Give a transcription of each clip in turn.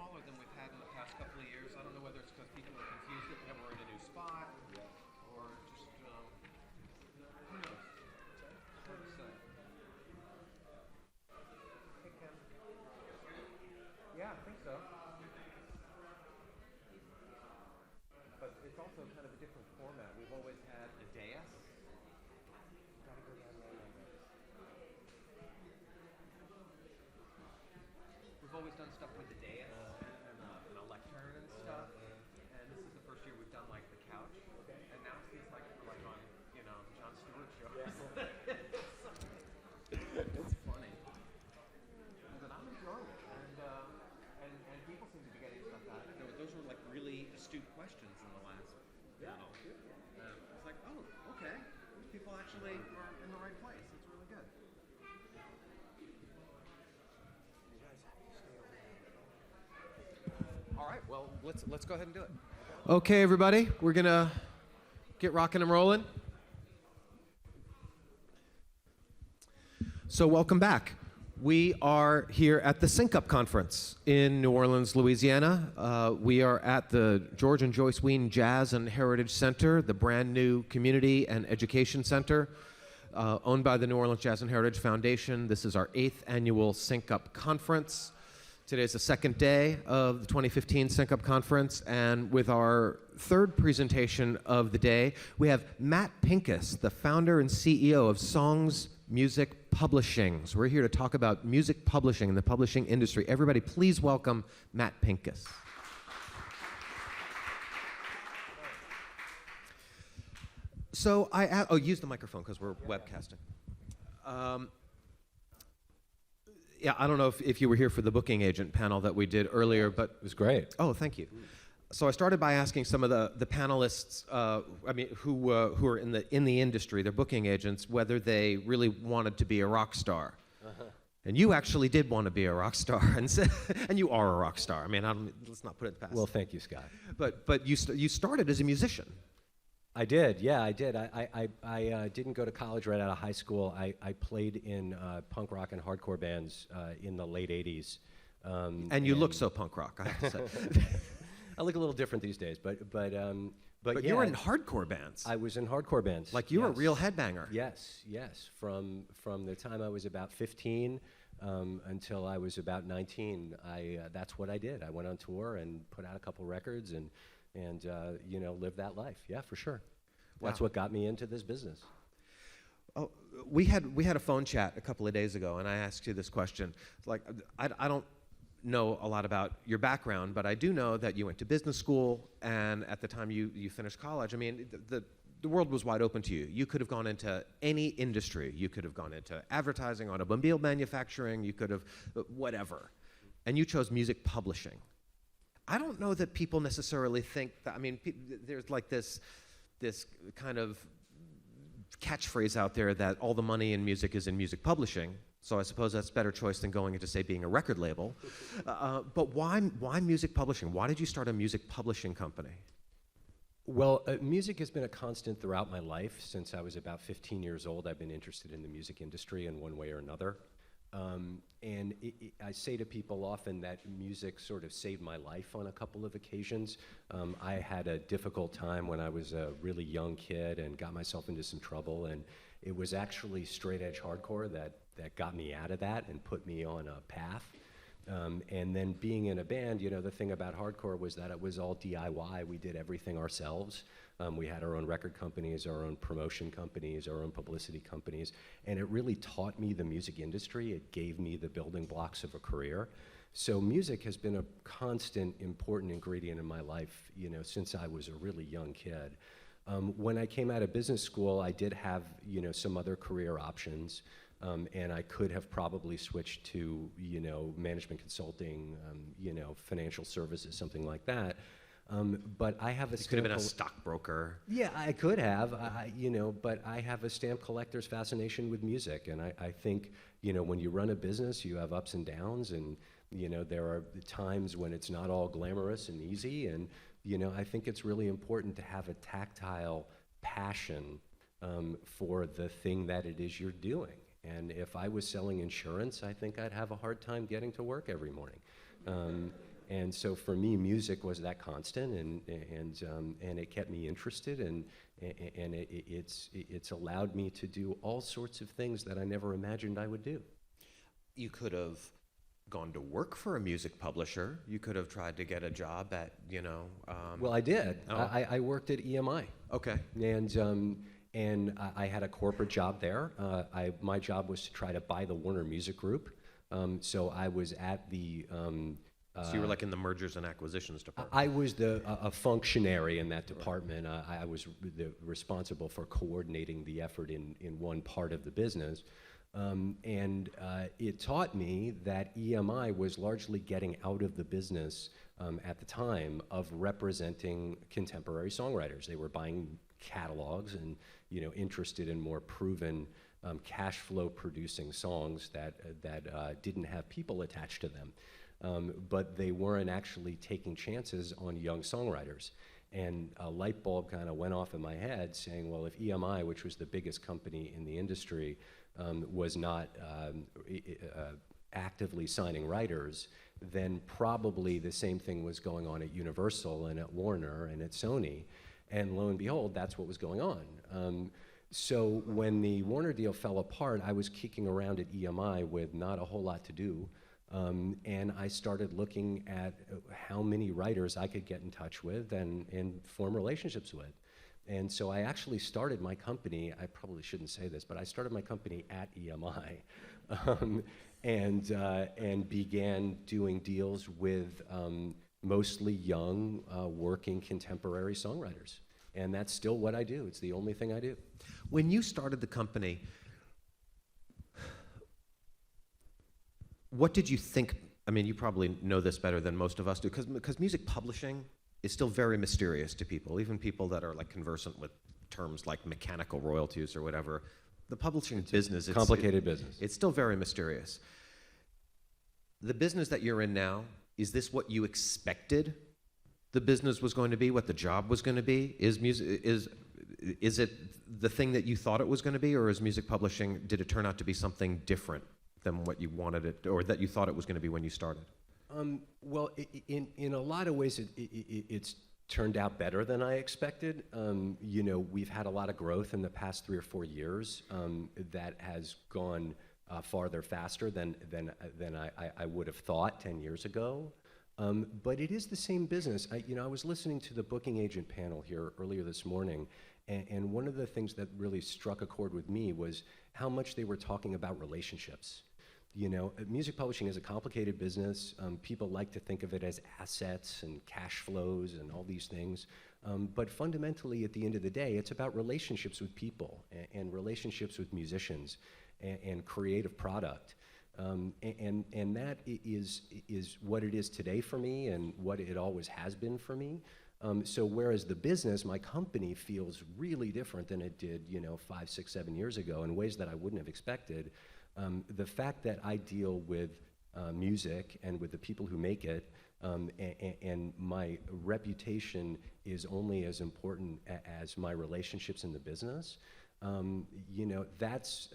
smaller than we've had in the past couple of years. I don't know whether it's because people are confused that we're in a new spot or just, who knows? Hard to say. Hey, Ken. Yeah, I think so. But it's also kind of a different format. We've always had a dais. Gotta go down there like this. We've always done stuff with the dais and a lectern and stuff. And this is the first year we've done like the couch. Okay. And now it feels like we're like on, Jon Stewart show. Yeah. It's funny. But I'm enjoying it. And people seem to be getting stuff out of it. Those were like really astute questions in the last panel. It's like, oh, okay. These people actually are in the right place. It's really good. All right, well, let's go ahead and do it. Okay, everybody, we're gonna get rocking and rolling. So welcome back. We are here at the Sync Up Conference in New Orleans, Louisiana. We are at the George and Joyce Wein Jazz and Heritage Center, the brand new community and education center owned by the New Orleans Jazz and Heritage Foundation. This is our 8th annual Sync Up Conference. Today is the second day of the 2015 Sync Up Conference, and with our third presentation of the day, we have Matt Pincus, the founder and CEO of Songs Music Publishing. So we're here to talk about music publishing and the publishing industry. Everybody, please welcome Matt Pincus. So use the microphone because we're webcasting. Yeah, I don't know if you were here for the booking agent panel that we did earlier, but it was great. Oh, thank you. So I started by asking some of the panelists, who are in the industry, they're booking agents, whether they really wanted to be a rock star. Uh-huh. And you actually did want to be a rock star, and you are a rock star. I mean, let's not put it past. Well, thank you, Scott. But you started as a musician. I did, yeah, I did. I didn't go to college right out of high school. I played in punk rock and hardcore bands in the late 80s. And you look so punk rock, I have to say. I look a little different these days, but yeah, you were in hardcore bands. I was in hardcore bands. Like you were a real headbanger. Yes. From the time I was about 15 until I was about 19, that's what I did. I went on tour and put out a couple records and live that life. Yeah, for sure. Wow. That's what got me into this business. Oh, we had a phone chat a couple of days ago, and I asked you this question. Like, I don't know a lot about your background, but I do know that you went to business school, and at the time you finished college, I mean, the world was wide open to you. You could have gone into any industry. You could have gone into advertising, automobile manufacturing, you could have, whatever. And you chose music publishing. I don't know that people necessarily think that, I mean, there's like this kind of catchphrase out there that all the money in music is in music publishing. So I suppose that's a better choice than going into, say, being a record label. But why music publishing? Why did you start a music publishing company? Well, music has been a constant throughout my life. Since I was about 15 years old, I've been interested in the music industry in one way or another. And I say to people often that music sort of saved my life on a couple of occasions. I had a difficult time when I was a really young kid and got myself into some trouble, and it was actually straight edge hardcore that got me out of that and put me on a path. And then being in a band, the thing about hardcore was that it was all DIY. We did everything ourselves. We had our own record companies, our own promotion companies, our own publicity companies, and it really taught me the music industry. It gave me the building blocks of a career. So music has been a constant, important ingredient in my life, since I was a really young kid. When I came out of business school, I did have, some other career options. And I could have probably switched to, management consulting, financial services, something like that. But I have a You could have been a stockbroker. Yeah, I could have, but I have a stamp collector's fascination with music. And I think, when you run a business, you have ups and downs. And, there are times when it's not all glamorous and easy. And, I think it's really important to have a tactile passion for the thing that it is you're doing. And if I was selling insurance, I think I'd have a hard time getting to work every morning. And so for me, music was that constant, and it kept me interested, and it's allowed me to do all sorts of things that I never imagined I would do. You could have gone to work for a music publisher. You could have tried to get a job at, Well, I did. Oh. I worked at EMI, Okay. and I had a corporate job there. My job was to try to buy the Warner Music Group. So I was at the. So you were like in the mergers and acquisitions department. I was a functionary in that department. I was responsible for coordinating the effort in one part of the business. It taught me that EMI was largely getting out of the business at the time of representing contemporary songwriters. They were buying catalogs and interested in more proven cash flow producing songs that didn't have people attached to them. But they weren't actually taking chances on young songwriters. And a light bulb kind of went off in my head saying, well, if EMI, which was the biggest company in the industry, was not actively signing writers, then probably the same thing was going on at Universal and at Warner and at Sony. And lo and behold, that's what was going on. So when the Warner deal fell apart, I was kicking around at EMI with not a whole lot to do. And I started looking at how many writers I could get in touch with and form relationships with. And so I actually started my company, I probably shouldn't say this, but I started my company at EMI and began doing deals with mostly young, working contemporary songwriters. And that's still what I do. It's the only thing I do. When you started the company, what did you think? I mean, you probably know this better than most of us do, because music publishing is still very mysterious to people, even people that are like conversant with terms like mechanical royalties or whatever. The publishing business, it's complicated business. It's still very mysterious. The business that you're in now, is this what you expected the business was going to be, what the job was going to be? Is it the thing that you thought it was going to be, or is music publishing, did it turn out to be something different than what you wanted it, or that you thought it was going to be when you started? Well, in a lot of ways, it's turned out better than I expected. We've had a lot of growth in the past 3 or 4 years that has gone farther faster than I would have thought 10 years ago. But it is the same business. I was listening to the booking agent panel here earlier this morning, and one of the things that really struck a chord with me was how much they were talking about relationships. Music publishing is a complicated business. People like to think of it as assets and cash flows and all these things. But fundamentally, at the end of the day, it's about relationships with people and relationships with musicians and creative product. And that is what it is today for me and what it always has been for me. So whereas the business, my company, feels really different than it did, 5, 6, 7 years ago in ways that I wouldn't have expected, the fact that I deal with music and with the people who make it, and my reputation is only as important as my relationships in the business, that's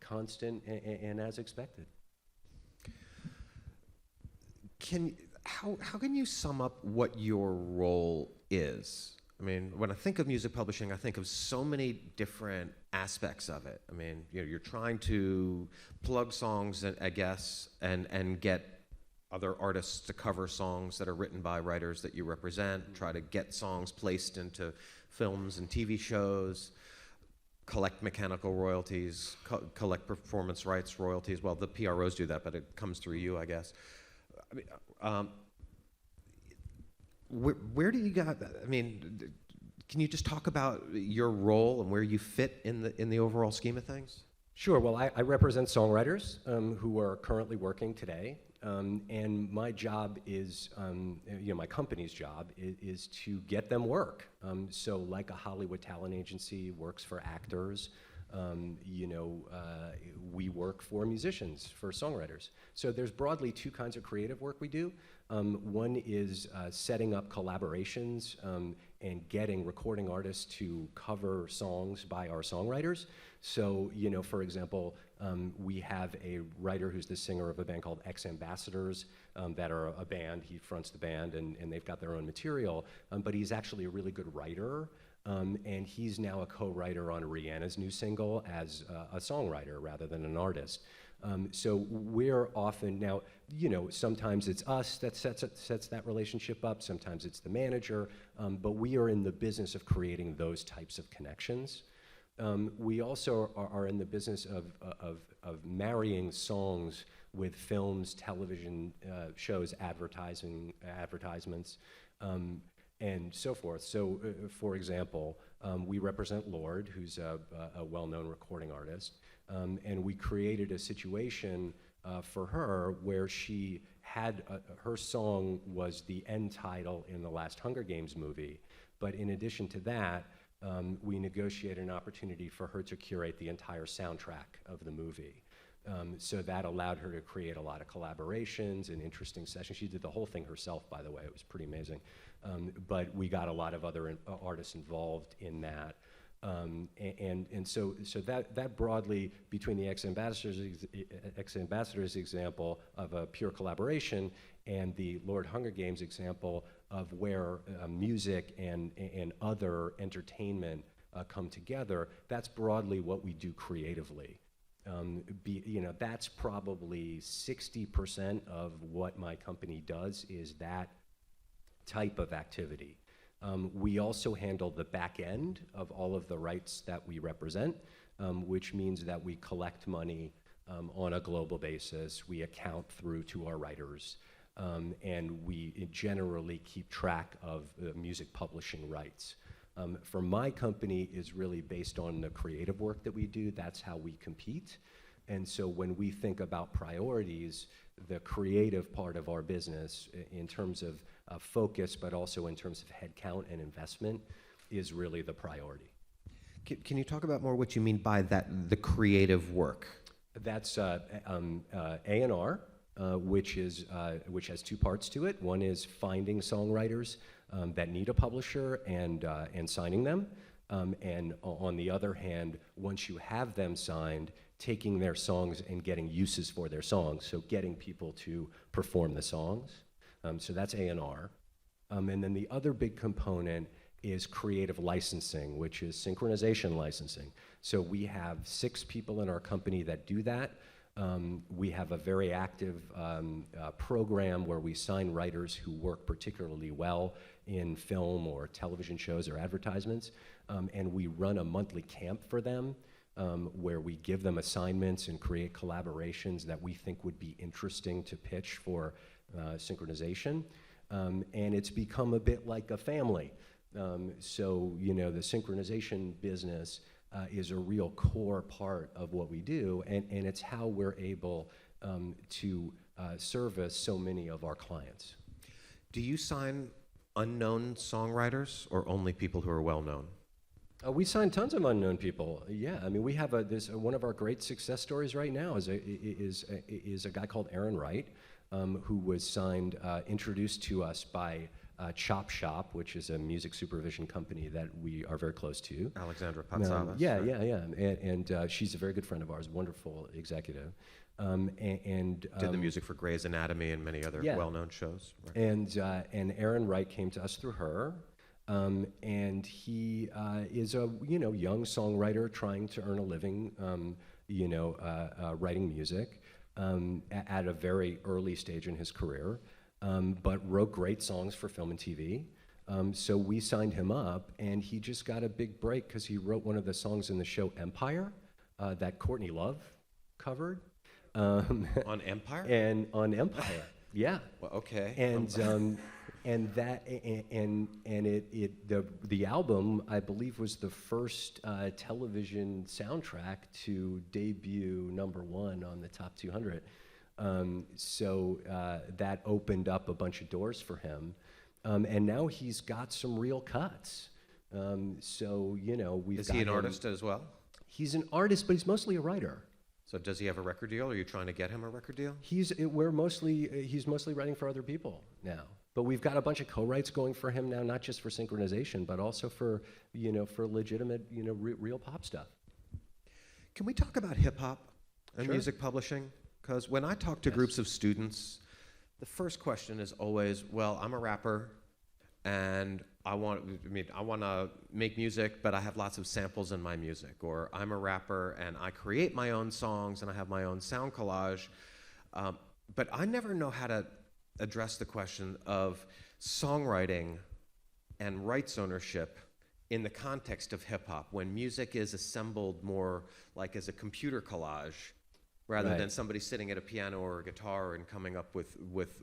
constant and as expected. How can you sum up what your role is? I mean, when I think of music publishing, I think of so many different aspects of it. I mean, you're trying to plug songs, I guess, and get other artists to cover songs that are written by writers that you represent, try to get songs placed into films and TV shows, collect mechanical royalties, collect performance rights royalties. Well, the PROs do that, but it comes through you, I guess. I mean, where do you got that? I mean, can you just talk about your role and where you fit in the overall scheme of things? Sure. Well, I represent songwriters who are currently working today, and my job is, my company's job is to get them work. So, like a Hollywood talent agency works for actors, We work for musicians, for songwriters. So there's broadly two kinds of creative work we do. One is setting up collaborations and getting recording artists to cover songs by our songwriters. So, for example, we have a writer who's the singer of a band called Ex-Ambassadors that are a band. He fronts the band, and they've got their own material, but he's actually a really good writer. And he's now a co-writer on Rihanna's new single as a songwriter rather than an artist. So we're often now, sometimes it's us that sets that relationship up, sometimes it's the manager, but we are in the business of creating those types of connections. We also are in the business of marrying songs with films, television shows, advertisements, and so forth. So, for example, we represent Lorde, who's a well-known recording artist, and we created a situation for her where she had, her song was the end title in the last Hunger Games movie, but in addition to that, we negotiated an opportunity for her to curate the entire soundtrack of the movie. So that allowed her to create a lot of collaborations and interesting sessions. She did the whole thing herself, by the way. It was pretty amazing. But we got a lot of other artists involved in that. And so that broadly, between the Ex-Ambassadors example of a pure collaboration and the Lorde Hunger Games example of where music and other entertainment come together, that's broadly what we do creatively. That's probably 60% of what my company does is that type of activity. We also handle the back end of all of the rights that we represent, which means that we collect money on a global basis. We account through to our writers, and we generally keep track of music publishing rights. For my company is really based on the creative work that we do. That's how we compete. And so when we think about priorities, the creative part of our business in terms of focus, but also in terms of headcount and investment is really the priority. Can you talk about more what you mean by that, the creative work? That's A&R, which has two parts to it. One is finding songwriters that need a publisher and signing them. And on the other hand, once you have them signed, taking their songs and getting uses for their songs, so getting people to perform the songs. So that's A&R. And then the other big component is creative licensing, which is synchronization licensing. So we have 6 people in our company that do that. We have a very active program where we sign writers who work particularly well in film or television shows or advertisements, and we run a monthly camp for them where we give them assignments and create collaborations that we think would be interesting to pitch for synchronization. And it's become a bit like a family. So, the synchronization business is a real core part of what we do, and it's how we're able to service so many of our clients. Do you sign unknown songwriters or only people who are well known? We sign tons of unknown people. Yeah, I mean, we have one of our great success stories right now is a guy called Aaron Wright, who was signed, introduced to us by Chop Shop, which is a music supervision company that we are very close to. Alexandra Patsavas. Yeah. And she's a very good friend of ours, wonderful executive. Did the music for Grey's Anatomy and many other well-known shows. Right. And Aaron Wright came to us through her. And he is a young songwriter trying to earn a living, writing music at a very early stage in his career, but wrote great songs for film and TV. So we signed him up, and he just got a big break because he wrote one of the songs in the show Empire that Courtney Love covered. On Empire? And on Empire, yeah. Well, okay. And the album, I believe, was the first television soundtrack to debut #1 on the top 200. So that opened up a bunch of doors for him, and now he's got some real cuts. So we've. Is he an artist as well? He's an artist, but he's mostly a writer. So does he have a record deal? Are you trying to get him a record deal? He's mostly writing for other people now. But we've got a bunch of co-writes going for him now, not just for synchronization, but also for, for legitimate, real pop stuff. Can we talk about hip hop and Sure. music publishing? Because when I talk to groups of students, the first question is always, well, I'm a rapper and I want to make music, but I have lots of samples in my music. Or I'm a rapper and I create my own songs and I have my own sound collage. But I never know how to address the question of songwriting and rights ownership in the context of hip hop, when music is assembled more like as a computer collage rather Right. than somebody sitting at a piano or a guitar and coming up with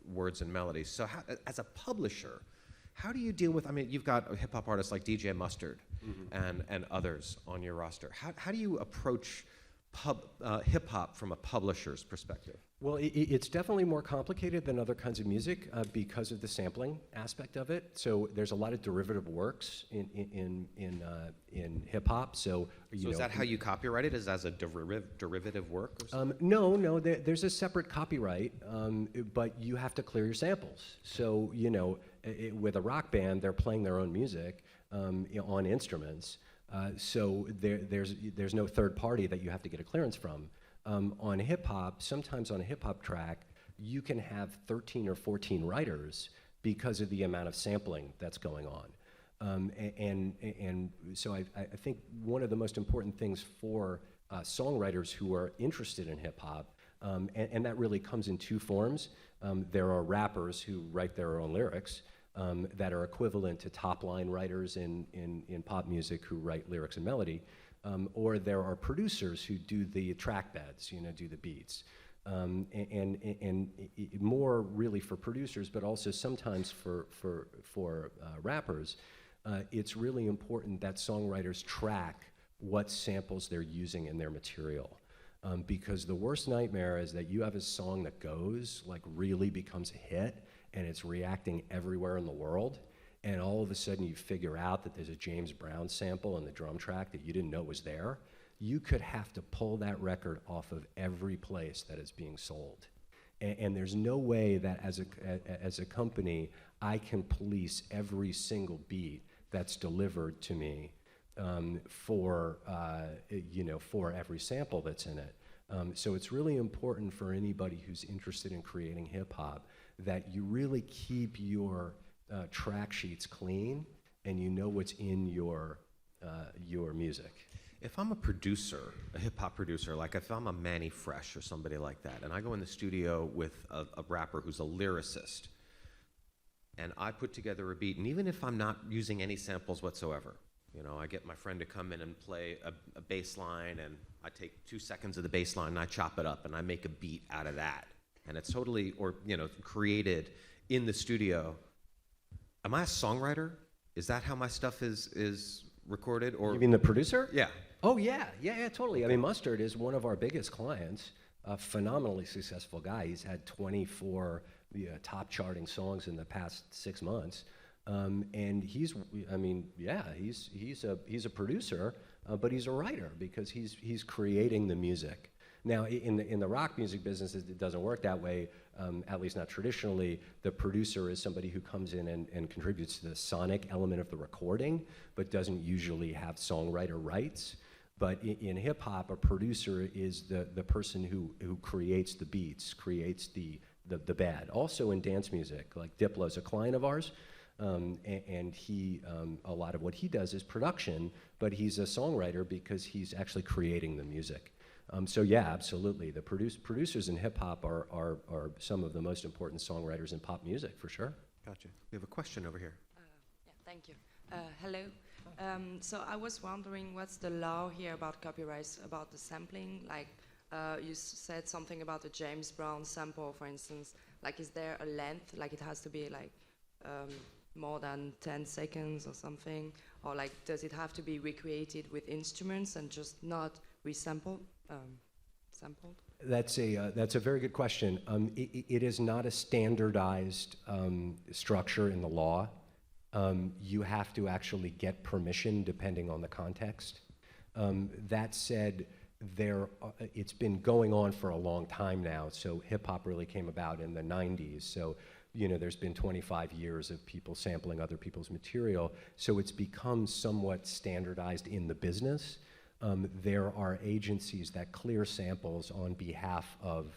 words and melodies. So how, as a publisher, how do you deal with, you've got hip hop artists like DJ Mustard and others on your roster. How do you approach hip hop from a publisher's perspective? Well, it's definitely more complicated than other kinds of music because of the sampling aspect of it. So there's a lot of derivative works in hip hop. So Is that how you copyright it? Is as a derivative work? Or something? No. There's a separate copyright, but you have to clear your samples. So with a rock band, they're playing their own music on instruments. So there's no third party that you have to get a clearance from. On hip hop, sometimes on a hip hop track, you can have 13 or 14 writers because of the amount of sampling that's going on. And so I think one of the most important things for songwriters who are interested in hip hop, and that really comes in two forms. There are rappers who write their own lyrics that are equivalent to top-line writers in pop music who write lyrics and melody. Or there are producers who do the track beds, do the beats. And more really for producers, but also sometimes for rappers, it's really important that songwriters track what samples they're using in their material. Because the worst nightmare is that you have a song that really becomes a hit, and it's reacting everywhere in the world. And all of a sudden you figure out that there's a James Brown sample in the drum track that you didn't know was there. You could have to pull that record off of every place that is being sold. And there's no way that as a company, I can police every single beat that's delivered to me for every sample that's in it. So it's really important for anybody who's interested in creating hip hop that you really keep your track sheets clean, and you know what's in your music. If I'm a producer, a hip hop producer, like if I'm a Manny Fresh or somebody like that, and I go in the studio with a rapper who's a lyricist, and I put together a beat, and even if I'm not using any samples whatsoever, I get my friend to come in and play a bass line, and I take 2 seconds of the bass line and I chop it up and I make a beat out of that, and it's totally created in the studio. Am I a songwriter? Is that how my stuff is recorded? Or You mean the producer? Yeah. Oh, yeah, totally. I mean, Mustard is one of our biggest clients, a phenomenally successful guy. He's had 24 top charting songs in the past 6 months. And he's a producer, but he's a writer because he's creating the music. Now, in the rock music business, it doesn't work that way, at least not traditionally. The producer is somebody who comes in and contributes to the sonic element of the recording, but doesn't usually have songwriter rights. But in hip hop, a producer is the person who creates the beats, creates the bed. Also in dance music, like Diplo's a client of ours, and he a lot of what he does is production, but he's a songwriter because he's actually creating the music. So yeah, absolutely. The producers in hip hop are some of the most important songwriters in pop music, for sure. Gotcha. We have a question over here. Yeah, thank you. Hello. So I was wondering, what's the law here about copyrights, about the sampling? Like, you said something about the James Brown sample, for instance. Like, is there a length? Like, it has to be like more than 10 seconds or something? Or like, does it have to be recreated with instruments and just not resampled? Sampled? That's a very good question. It is not a standardized structure in the law. You have to actually get permission depending on the context. That said, it's been going on for a long time now. So hip hop really came about in the 90s. So, there's been 25 years of people sampling other people's material. So it's become somewhat standardized in the business. There are agencies that clear samples on behalf of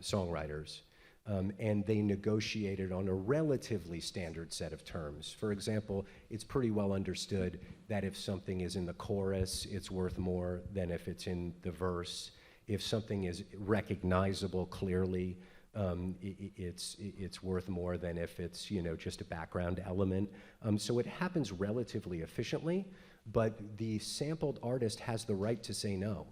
songwriters. And they negotiated on a relatively standard set of terms. For example, it's pretty well understood that if something is in the chorus, it's worth more than if it's in the verse. If something is recognizable clearly, it's worth more than if it's just a background element. So it happens relatively efficiently, but the sampled artist has the right to say no.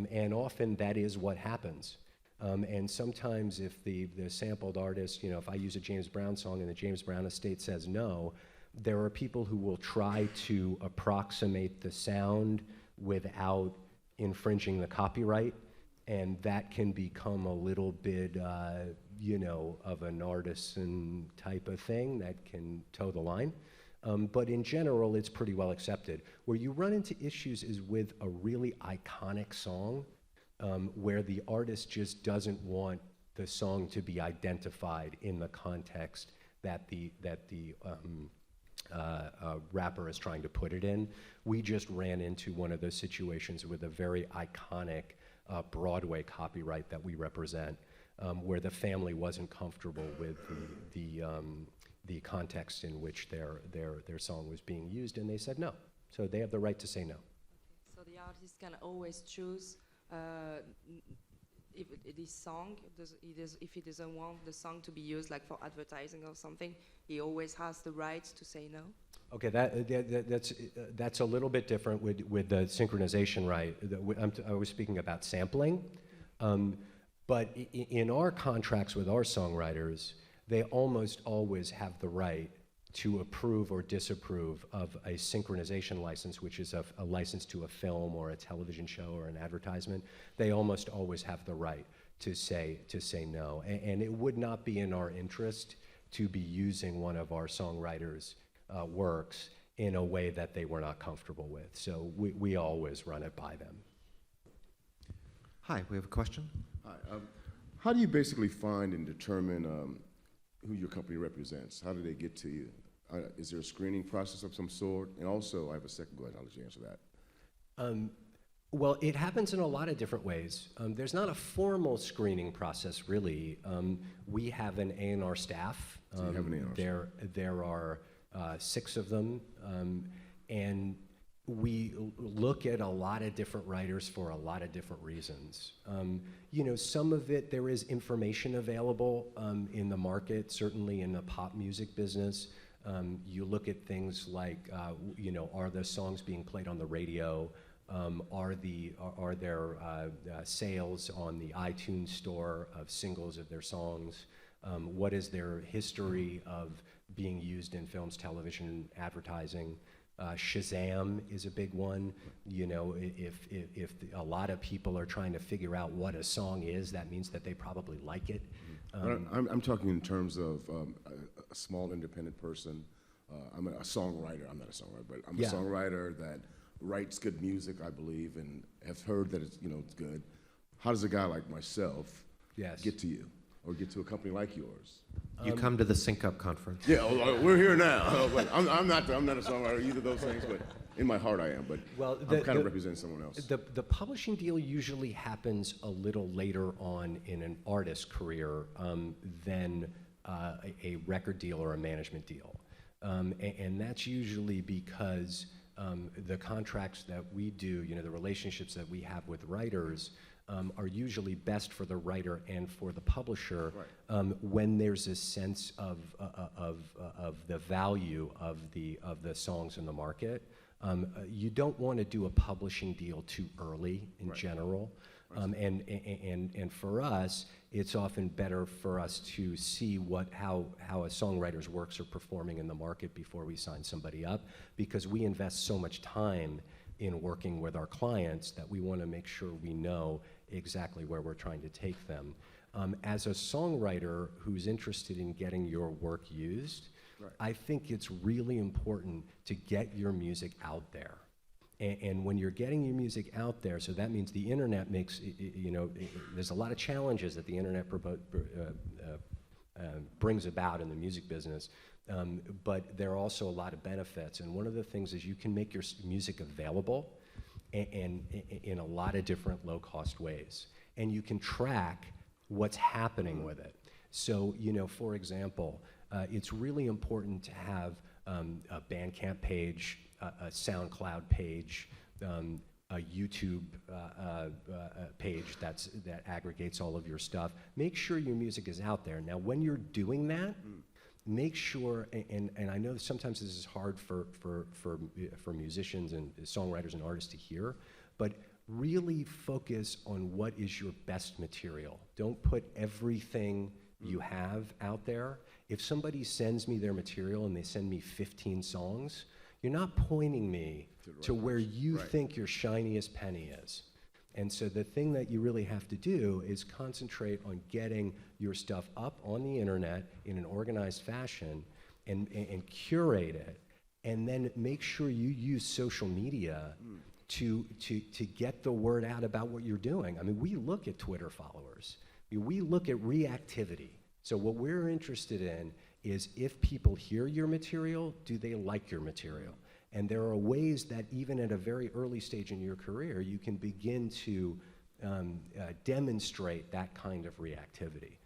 And often that is what happens. And sometimes if the sampled artist, if I use a James Brown song and the James Brown estate says no, there are people who will try to approximate the sound without infringing the copyright, and that can become a little bit, of an artisan type of thing that can toe the line. But in general, it's pretty well accepted. Where you run into issues is with a really iconic song, where the artist just doesn't want the song to be identified in the context that the rapper is trying to put it in. We just ran into one of those situations with a very iconic Broadway copyright that we represent, where the family wasn't comfortable with the context in which their song was being used, and they said no. So they have the right to say no. So the artist can always choose if this song, if he doesn't want the song to be used like for advertising or something, he always has the right to say no. Okay, that's a little bit different with the synchronization right. I was speaking about sampling, but in our contracts with our songwriters, they almost always have the right to approve or disapprove of a synchronization license, which is a license to a film or a television show or an advertisement. They almost always have the right to say no. And it would not be in our interest to be using one of our songwriters' works in a way that they were not comfortable with. So we always run it by them. Hi, we have a question. Hi. How do you basically find and determine who your company represents? How do they get to you? Is there a screening process of some sort? And also, I have a second question. I'll let you answer that. Well, it happens in a lot of different ways. There's not a formal screening process, really. We have an A&R staff. So you have an A&R staff. There are 6 of them, and we look at a lot of different writers for a lot of different reasons. Some of it, there is information available in the market, certainly in the pop music business. You look at things like, are the songs being played on the radio? Are there sales on the iTunes store of singles of their songs? What is their history of being used in films, television, advertising? Shazam is a big one. If a lot of people are trying to figure out what a song is, that means that they probably like it. I'm talking in terms of a small independent person. I'm a songwriter. I'm not a songwriter, but I'm a songwriter that writes good music, I believe, and have heard that it's good. How does a guy like myself get to you, or get to a company like yours? You come to the Sync Up conference. Yeah, we're here now. But I'm not a songwriter, either of those things, but in my heart I am. But I'm kind of representing someone else. The publishing deal usually happens a little later on in an artist's career than a record deal or a management deal. And that's usually because the contracts that we do, the relationships that we have with writers are usually best for the writer and for the publisher when there's a sense of the value of the songs in the market. You don't want to do a publishing deal too early in general. And for us, it's often better for us to see how a songwriter's works are performing in the market before we sign somebody up, because we invest so much time in working with our clients that we want to make sure we know exactly where we're trying to take them. As a songwriter who's interested in getting your work used, I think it's really important to get your music out there. And when you're getting your music out there, so that means the internet makes, there's a lot of challenges that the internet brings about in the music business, but there are also a lot of benefits. And one of the things is you can make your music available and in a lot of different low-cost ways. And you can track what's happening with it. So, for example, it's really important to have a Bandcamp page, a SoundCloud page, a YouTube page that aggregates all of your stuff. Make sure your music is out there. Now, when you're doing that, make sure, and I know sometimes this is hard for musicians and songwriters and artists to hear, but really focus on what is your best material. Don't put everything you have out there. If somebody sends me their material and they send me 15 songs, you're not pointing me to where you think your shiniest penny is. And so the thing that you really have to do is concentrate on getting your stuff up on the internet in an organized fashion and curate it, and then make sure you use social media to get the word out about what you're doing. I mean, we look at Twitter followers. We look at reactivity. So what we're interested in is if people hear your material, do they like your material? And there are ways that even at a very early stage in your career, you can begin to demonstrate that kind of reactivity.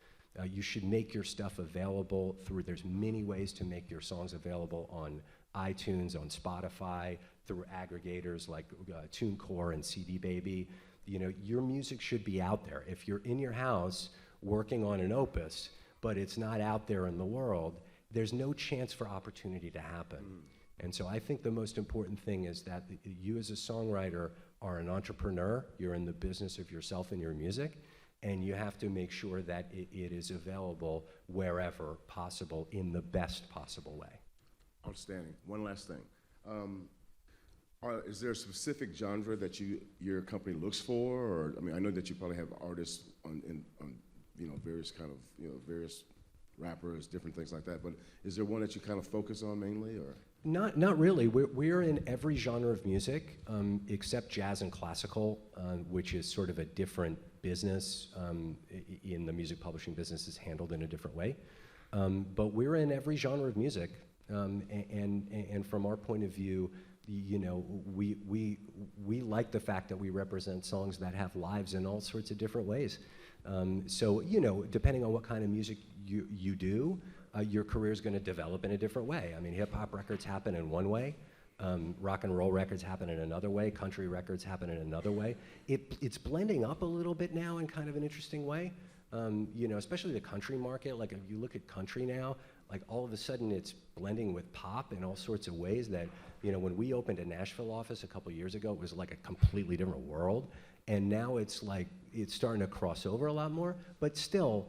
You should make your stuff available there's many ways to make your songs available on iTunes, on Spotify, through aggregators like TuneCore and CD Baby. Your music should be out there. If you're in your house working on an opus, but it's not out there in the world, there's no chance for opportunity to happen. And so I think the most important thing is that you as a songwriter are an entrepreneur. You're in the business of yourself and your music, and you have to make sure that it is available wherever possible in the best possible way. Outstanding. One last thing. Is there a specific genre that your company looks for? Or I know that you probably have artists on various kind of various rappers, different things like that. But is there one that you kind of focus on mainly, or? Not really. We're in every genre of music except jazz and classical, which is sort of a different business. In the music publishing business is handled in a different way. But we're in every genre of music, and from our point of view, we like the fact that we represent songs that have lives in all sorts of different ways. So depending on what kind of music you do, your career is going to develop in a different way. I mean, hip-hop records happen in one way, rock and roll records happen in another way, country records happen in another way. It's blending up a little bit now in kind of an interesting way, especially the country market. Like if you look at country now, like all of a sudden it's blending with pop in all sorts of ways that, when we opened a Nashville office a couple years ago, it was like a completely different world. And now it's like, it's starting to cross over a lot more, but still,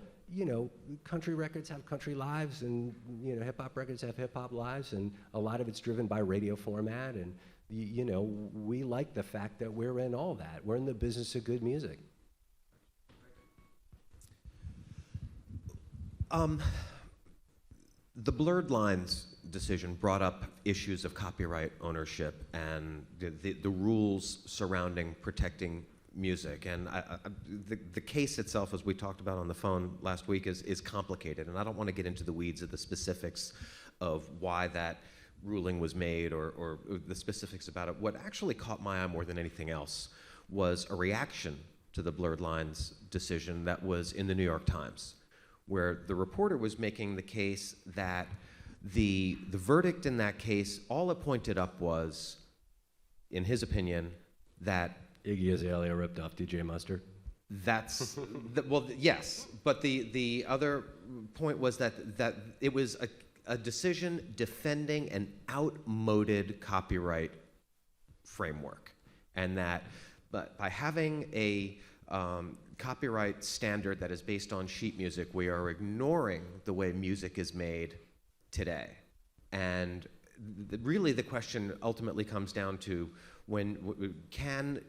country records have country lives, and hip-hop records have hip-hop lives, and a lot of it's driven by radio format, and we like the fact that we're in all that. We're in the business of good music. The blurred lines decision brought up issues of copyright ownership and the rules surrounding protecting music, and the case itself, as we talked about on the phone last week, is complicated, and I don't want to get into the weeds of the specifics of why that ruling was made or the specifics about it. What actually caught my eye more than anything else was a reaction to the blurred lines decision that was in the New York Times, where the reporter was making the case that the verdict in that case, all it pointed up was, in his opinion, that Iggy Azalea ripped off DJ Mustard. That's well, yes, but the other point was that it was a decision defending an outmoded copyright framework, and that by having a copyright standard that is based on sheet music, we are ignoring the way music is made today. And really the question ultimately comes down to can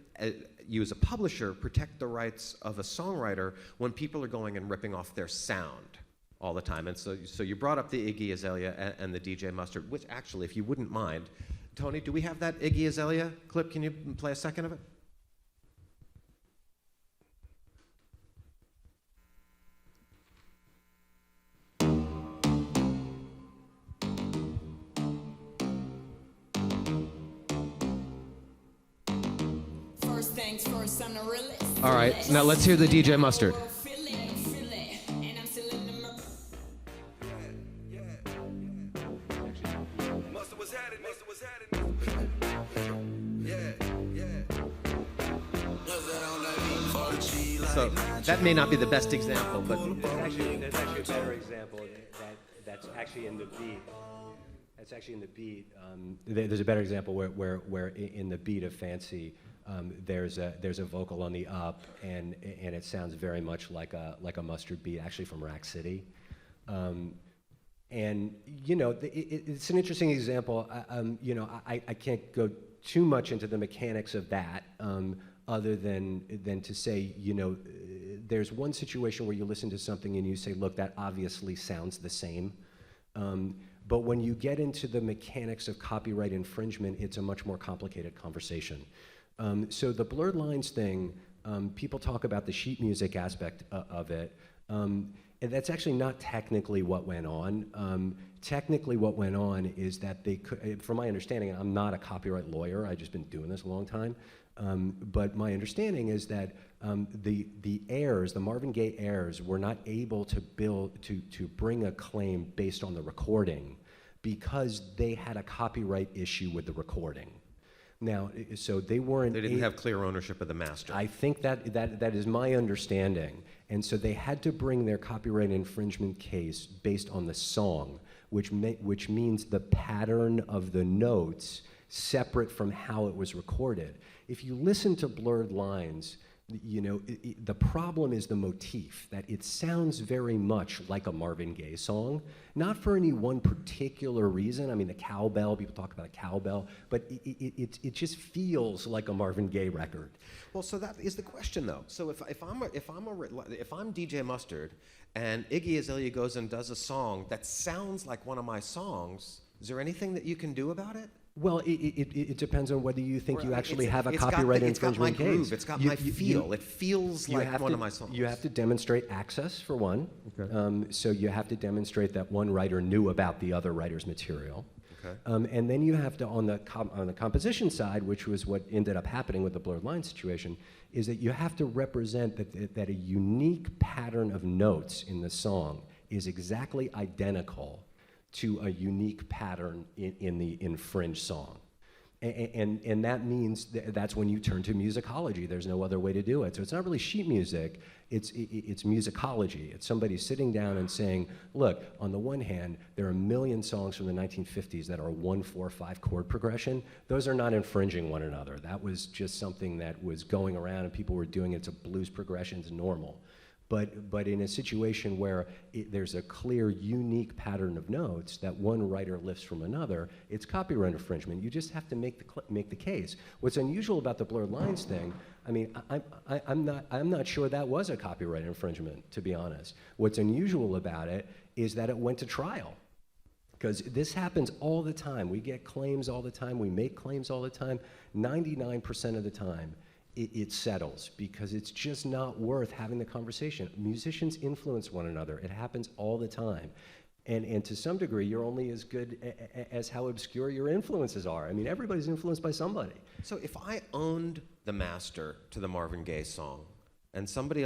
you as a publisher protect the rights of a songwriter when people are going and ripping off their sound all the time? And so you brought up the Iggy Azalea and the DJ Mustard, which actually, if you wouldn't mind, Tony, do we have that Iggy Azalea clip? Can you play a second of it? First things first, I'm the realest. All right, now let's hear the DJ Mustard. Feel it, and I'm still in the Mustard was at it. So that may not be the best example, but There's actually a better example that's actually in the beat. That's actually in the beat. There's a better example where in the beat of Fancy, there's a vocal on the up, and it sounds very much like a Mustard beat, actually from Rack City. And you know, it's an interesting example. You know, I can't go too much into the mechanics of that, other than to say, you know, there's one situation where you listen to something and you say, look, that obviously sounds the same. But when you get into the mechanics of copyright infringement, it's a much more complicated conversation. So the blurred lines thing, people talk about the sheet music aspect of it. And that's actually not technically what went on. Technically what went on is that they could, from my understanding, I'm not a copyright lawyer, I've just been doing this a long time, but my understanding is that the heirs, the Marvin Gaye heirs, were not able to bring a claim based on the recording because they had a copyright issue with the recording. Now, so they weren't. they didn't have clear ownership of the master. I think that is my understanding. And so they had to bring their copyright infringement case based on the song, which means the pattern of the notes separate from how it was recorded. If you listen to Blurred Lines, you know, the problem is the motif, that it sounds very much like a Marvin Gaye song, not for any one particular reason. I mean, the cowbell, people talk about a cowbell, but it just feels like a Marvin Gaye record. Well, so that is the question, though. So if I'm DJ Mustard, and Iggy Azalea goes and does a song that sounds like one of my songs, is there anything that you can do about it? Well, it depends on whether you think you Right. actually It's- have a it's got copyright the- it's got infringement my groove, case. it's got my feel. It feels you like have one to- of my songs. You have to demonstrate access, for one. Okay. So you have to demonstrate that one writer knew about the other writer's material. Okay. And then you have to, on the composition side, which was what ended up happening with the Blurred Line situation, is that you have to represent that a unique pattern of notes in the song is exactly identical to a unique pattern in the infringed song. And that means that's when you turn to musicology. There's no other way to do it. So it's not really sheet music, it's musicology. It's somebody sitting down and saying, look, on the one hand, there are a million songs from the 1950s that are 1-4-5 chord progression. Those are not infringing one another. That was just something that was going around and people were doing it. It's a blues progression, it's normal. But in a situation where there's a clear, unique pattern of notes that one writer lifts from another, it's copyright infringement. You just have to make the case. What's unusual about the Blurred Lines thing, I mean, I'm not sure that was a copyright infringement, to be honest. What's unusual about it is that it went to trial. Because this happens all the time. We get claims all the time. We make claims all the time. 99% of the time, it settles because it's just not worth having the conversation. Musicians influence one another. It happens all the time. And to some degree, you're only as good as how obscure your influences are. I mean, everybody's influenced by somebody. So if I owned the master to the Marvin Gaye song, and somebody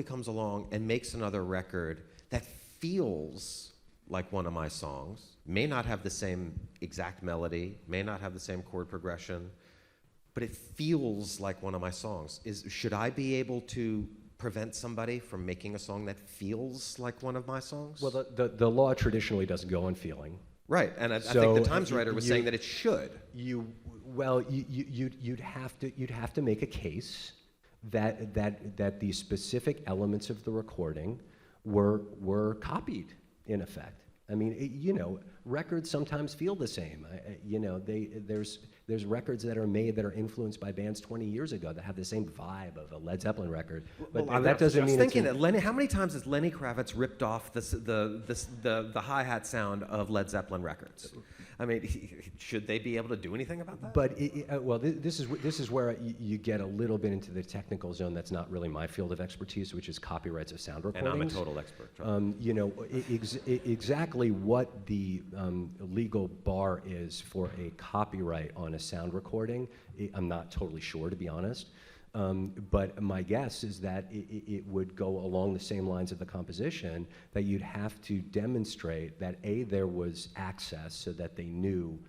comes along and makes another record that feels like one of my songs, may not have the same exact melody, may not have the same chord progression, but it feels like one of my songs. Should I be able to prevent somebody from making a song that feels like one of my songs? Well, the law traditionally doesn't go on feeling. Right, and I So, think the Times writer was saying that it should. You'd have to make a case that the specific elements of the recording were copied, in effect. I mean, you know, records sometimes feel the same. You know, there's records that are made that are influenced by bands 20 years ago that have the same vibe of a Led Zeppelin record. But that doesn't mean thinking that Lenny. How many times has Lenny Kravitz ripped off the hi-hat sound of Led Zeppelin records? I mean, should they be able to do anything about that? But well, this is where you get a little bit into the technical zone. That's not really my field of expertise, which is copyrights of sound recordings. And I'm a total expert. You know, exactly what the legal bar is for a copyright on a sound recording, I'm not totally sure, to be honest. But my guess is that it would go along the same lines of the composition, that you'd have to demonstrate that there was access so that they knew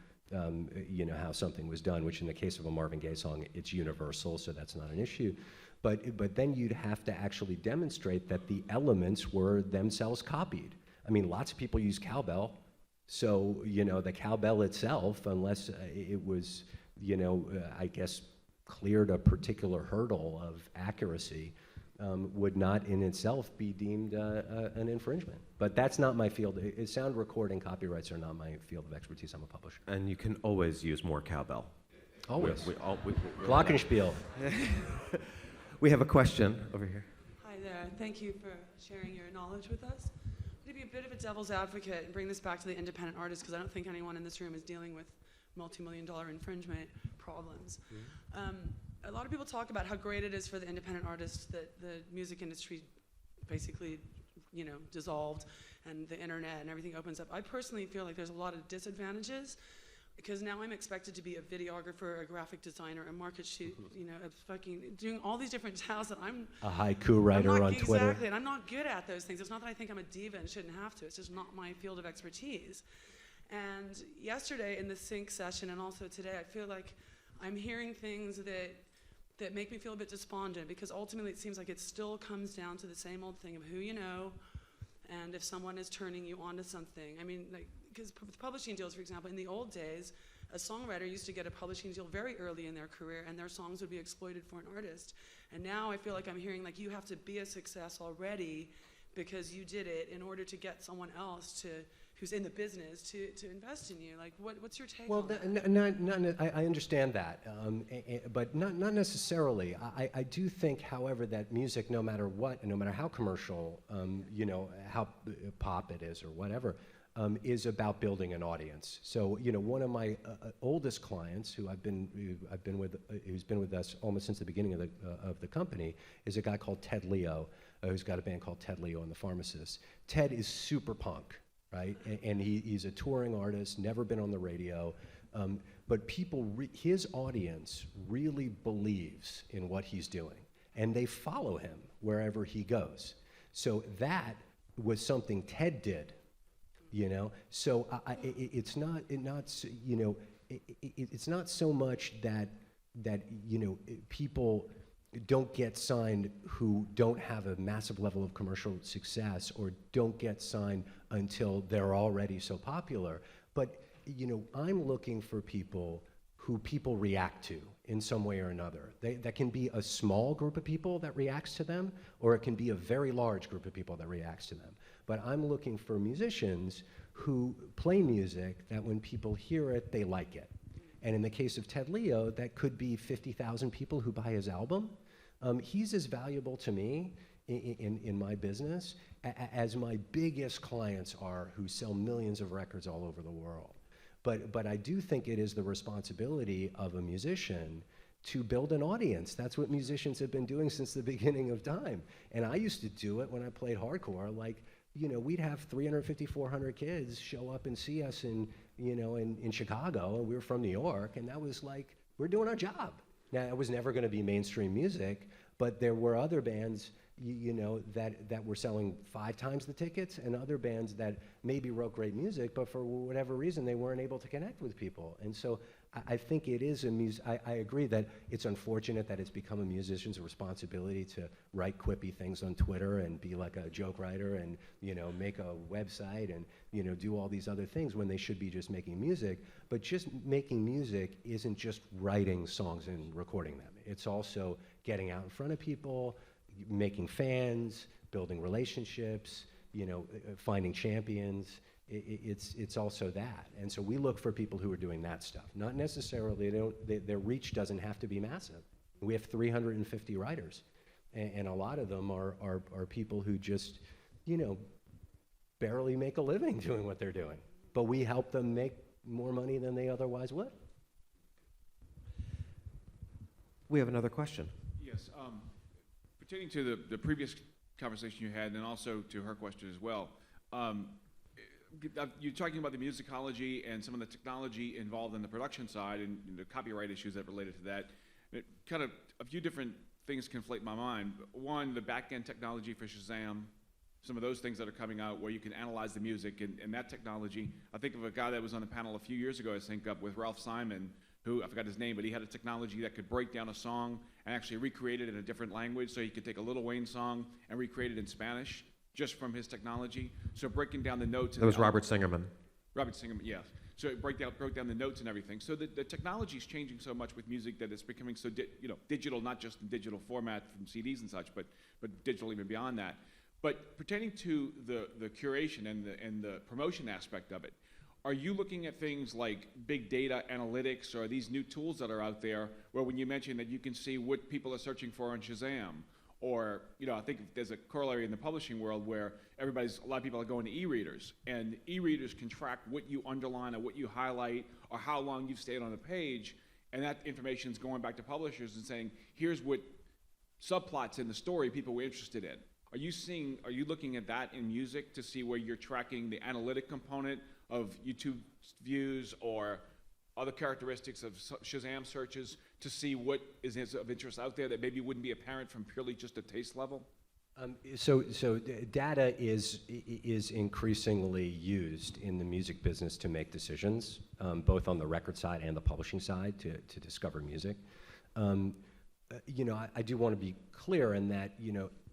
you know, how something was done, which in the case of a Marvin Gaye song, it's universal, so that's not an issue. But then you'd have to actually demonstrate that the elements were themselves copied. I mean, lots of people use cowbell, so, you know, the cowbell itself, unless it was, you know, I guess, cleared a particular hurdle of accuracy, would not in itself be deemed an infringement. But that's not my field. Sound recording copyrights are not my field of expertise. I'm a publisher. And you can always use more cowbell. Always. We Glockenspiel. We have a question over here. Hi there. Thank you for sharing your knowledge with us. I'm going to be a bit of a devil's advocate and bring this back to the independent artist, because I don't think anyone in this room is dealing with multi-million-dollar infringement problems. A lot of people talk about how great it is for the independent artists that the music industry basically, you know, dissolved and the internet and everything opens up. I personally feel like there's a lot of disadvantages, because now I'm expected to be a videographer, a graphic designer, a market shoot, you know, doing all these different tasks that I'm A haiku writer on Twitter. Exactly, and I'm not good at those things. It's not that I think I'm a diva and shouldn't have to. It's just not my field of expertise. And yesterday in the sync session and also today, I feel like I'm hearing things that make me feel a bit despondent, because ultimately it seems like it still comes down to the same old thing of who you know and if someone is turning you onto something. I mean, like, because with publishing deals, for example, in the old days, a songwriter used to get a publishing deal very early in their career, and their songs would be exploited for an artist. And now I feel like I'm hearing, like, you have to be a success already because you did it in order to get someone else who's in the business to invest in you. Like, what's your take on that? I understand that, but not necessarily. I do think, however, that music, no matter what, and no matter how commercial, you know, how pop it is or whatever, is about building an audience. So, you know, one of my oldest clients, who's been with us almost since the beginning of the company, is a guy called Ted Leo, who's got a band called Ted Leo and the Pharmacists. Ted is super punk, right? And he's a touring artist, never been on the radio, but his audience really believes in what he's doing, and they follow him wherever he goes. So that was something Ted did. You know, so it's not so much that you know, people don't get signed who don't have a massive level of commercial success or don't get signed until they're already so popular. But, you know, I'm looking for people who people react to in some way or another. That can be a small group of people that reacts to them, or it can be a very large group of people that reacts to them. But I'm looking for musicians who play music that when people hear it, they like it. And in the case of Ted Leo, that could be 50,000 people who buy his album. He's as valuable to me in my business as my biggest clients are, who sell millions of records all over the world. But I do think it is the responsibility of a musician to build an audience. That's what musicians have been doing since the beginning of time. And I used to do it when I played hardcore. Like, you know, we'd have 350, 400 kids show up and see us in Chicago, and we were from New York, and that was like, we're doing our job. Now, it was never gonna be mainstream music, but there were other bands, you know, that were selling 5 times the tickets, and other bands that maybe wrote great music, but for whatever reason, they weren't able to connect with people. And so I think it is I agree that it's unfortunate that it's become a musician's responsibility to write quippy things on Twitter and be like a joke writer and, you know, make a website and, you know, do all these other things when they should be just making music. But just making music isn't just writing songs and recording them. It's also getting out in front of people, making fans, building relationships, you know, finding champions, It's also that. And so we look for people who are doing that stuff. Not necessarily, their reach doesn't have to be massive. We have 350 writers, and a lot of them are people who just, barely make a living doing what they're doing. But we help them make more money than they otherwise would. We have another question. Yes, pertaining to the previous conversation you had, and also to her question as well, you're talking about the musicology and some of the technology involved in the production side and the copyright issues that related to that. It kind of, a few different things conflate my mind. One, the back-end technology for Shazam, some of those things that are coming out where you can analyze the music and that technology. I think of a guy that was on the panel a few years ago, I think, up with Ralph Simon, who, I forgot his name, but he had a technology that could break down a song and actually recreate it in a different language. So he could take a Lil Wayne song and recreate it in Spanish just from his technology. So breaking down the notes. That was Robert Singerman. Robert Singerman, yes. So it broke down the notes and everything. So the technology is changing so much with music that it's becoming so digital, not just in digital format from CDs and such, but digital even beyond that. But pertaining to the curation and the promotion aspect of it, are you looking at things like big data analytics or these new tools that are out there where when you mention that you can see what people are searching for on Shazam, or, I think there's a corollary in the publishing world where a lot of people are going to e-readers, and e-readers can track what you underline or what you highlight or how long you've stayed on a page, and that information is going back to publishers and saying, here's what subplots in the story people were interested in. Are you looking at that in music to see where you're tracking the analytic component of YouTube views or other characteristics of Shazam searches to see what is of interest out there that maybe wouldn't be apparent from purely just a taste level? So data is increasingly used in the music business to make decisions, both on the record side and the publishing side to discover music. I do want to be clear in that,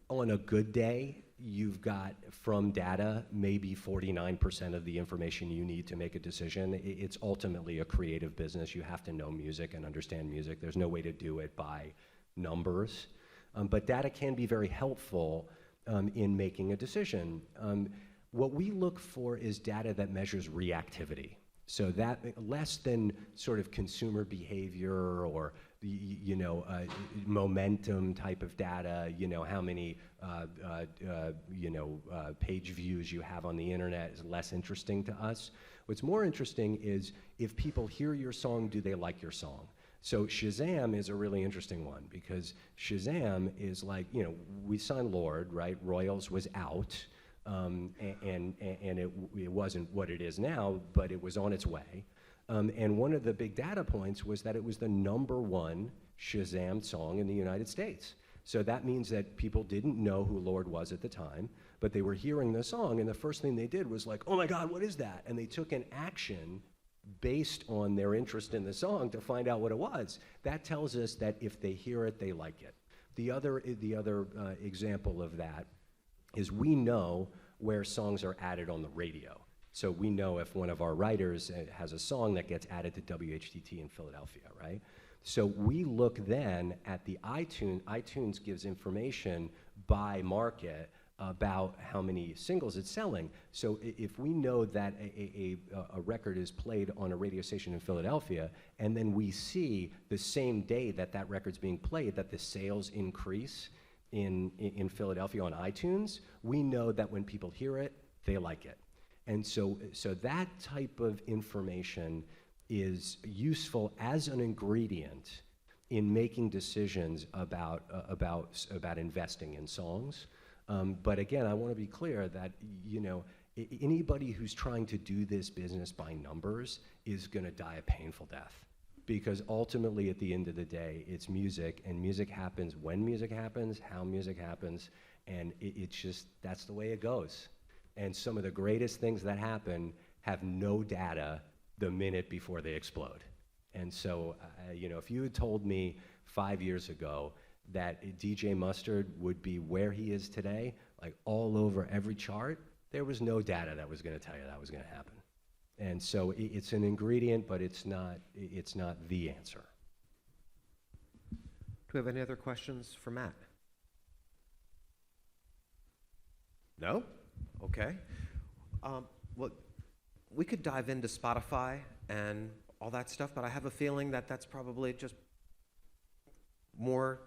on a good day, you've got from data maybe 49% of the information you need to make a decision. It's ultimately a creative business. You have to know music and understand music. There's no way to do it by numbers. But data can be very helpful in making a decision. What we look for is data that measures reactivity. So that less than sort of consumer behavior or momentum type of data, how many page views you have on the internet is less interesting to us. What's more interesting is if people hear your song, do they like your song? So Shazam is a really interesting one because Shazam is like, we signed Lord, right? Royals was out. And it wasn't what it is now, but it was on its way. And one of the big data points was that it was the #1 Shazam song in the United States. So that means that people didn't know who Lord was at the time, but they were hearing the song, and the first thing they did was like, oh my God, what is that? And they took an action based on their interest in the song to find out what it was. That tells us that if they hear it, they like it. The other example of that is we know where songs are added on the radio. So we know if one of our writers has a song that gets added to WHTT in Philadelphia, right? So we look then at the iTunes. iTunes gives information by market about how many singles it's selling. So if we know that a record is played on a radio station in Philadelphia, and then we see the same day that record's being played, that the sales increase in Philadelphia on iTunes, we know that when people hear it, they like it. And so that type of information is useful as an ingredient in making decisions about investing in songs. But again, I want to be clear that anybody who's trying to do this business by numbers is going to die a painful death. Because ultimately, at the end of the day, it's music, and music happens when music happens, how music happens, and it's just, that's the way it goes. And some of the greatest things that happen have no data the minute before they explode. And so, if you had told me 5 years ago that DJ Mustard would be where he is today, like all over every chart, there was no data that was going to tell you that was going to happen. And so it's an ingredient, but it's not the answer. Do we have any other questions for Matt? No? Okay. Well, we could dive into Spotify and all that stuff, but I have a feeling that that's probably just more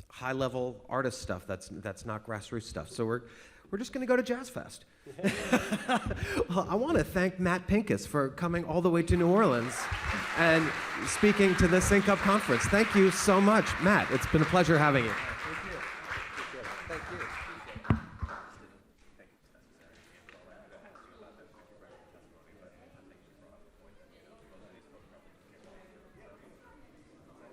high-level artist stuff. That's not grassroots stuff. So we're just going to go to Jazz Fest. Well, I want to thank Matt Pincus for coming all the way to New Orleans and speaking to the Sync Up conference. Thank you so much, Matt. It's been a pleasure having you.